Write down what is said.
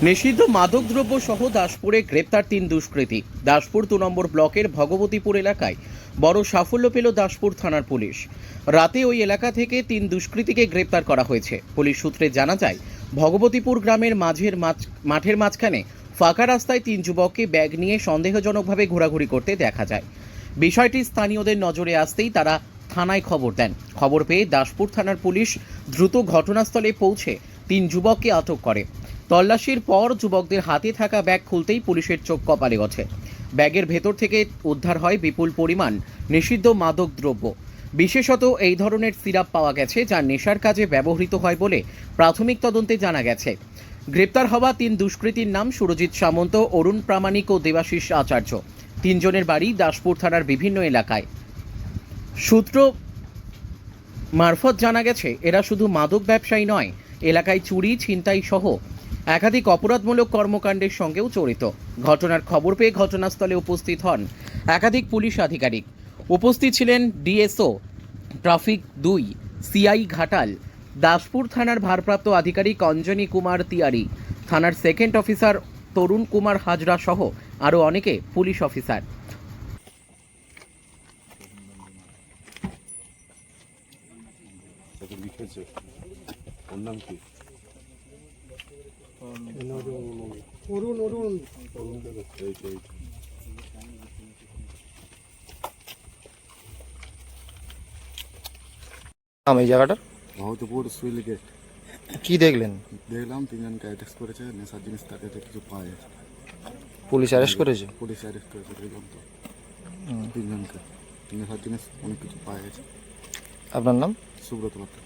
নিষিদ্ধ মাদকদ্রব্য সহ দাসপুরে গ্রেপ্তার 3 দুষ্কৃতী। দাসপুর 2 নম্বর ব্লকের ভগবতীপুর এলাকায় বড় সাফল্য পেল দাসপুর থানার পুলিশ। রাতে ওই এলাকা থেকে 3 দুষ্কৃতীকে গ্রেপ্তার করা হয়েছে। পুলিশ সূত্রে জানা যায়, ভগবতীপুর গ্রামের মাঠের মাঝখানে ফাঁকা রাস্তায় 3 যুবককে ব্যাগ নিয়ে সন্দেহজনকভাবে ঘোরাঘুরি করতে দেখা যায়। বিষয়টি স্থানীয়দের নজরে আসতেই তারা থানায় খবর দেন। খবর পেয়ে দাসপুর থানার পুলিশ দ্রুত ঘটনাস্থলে পৌঁছে 3 যুবককে আটক করে। তল্লাশির পর যুবকদের হাতে থাকা ব্যাগ খুলতেই পুলিশের চোখ কপালে ওঠে। ব্যাগের ভেতর থেকে উদ্ধার হয় বিপুল পরিমাণ নিষিদ্ধ মাদক দ্রব্য। বিশেষত এই ধরনের সিরাপ পাওয়া গেছে যা নেশার কাজে ব্যবহৃত হয় বলে প্রাথমিক তদন্তে জানা গেছে। গ্রেপ্তার হওয়া 3 দুষ্কৃতীর নাম সুরজিৎ সামন্ত, অরুণ প্রামাণিক ও দেবাশিস আচার্য। 3 জনের বাড়ি দাসপুর থানার বিভিন্ন এলাকায়। সূত্র মারফত জানা গেছে, এরা শুধু মাদক ব্যবসায়ী নয়, এলাকায় চুরি, ছিনতাই সহ একাধিক অপরাধমূলক কর্মকাণ্ডের সঙ্গেও জড়িত। ঘটনার খবর পেয়ে ঘটনাস্থলে উপস্থিত হন একাধিক পুলিশ আধিকারিক। উপস্থিত ছিলেন DSO traffic 2 CI Ghatal, Daspur থানার ভারপ্রাপ্ত আধিকারিক অঞ্জনী কুমার তিয়ারি, থানার সেকেন্ড অফিসার তরুণ কুমার হাজরা সহ আরও অনেকে পুলিশ অফিসার। লিখেছে ওর নাম কি? অরুণ এই জায়গাটার ভগবতীপুর সুইল গেট। কি দেখলেন? দেখলাম 3 জনকে অ্যারেস্ট করেছে, নেশার জিনিস তাকে কিছু পাওয়া গেছে। পুলিশ অ্যারেস্ট করেছে? পুলিশ অ্যারেস্ট করেছে দেখলাম তো 3 জনকে, নেশার জিনিস অনেক কিছু পাওয়া গেছে। আপনার নাম? সুব্রত পাত্র।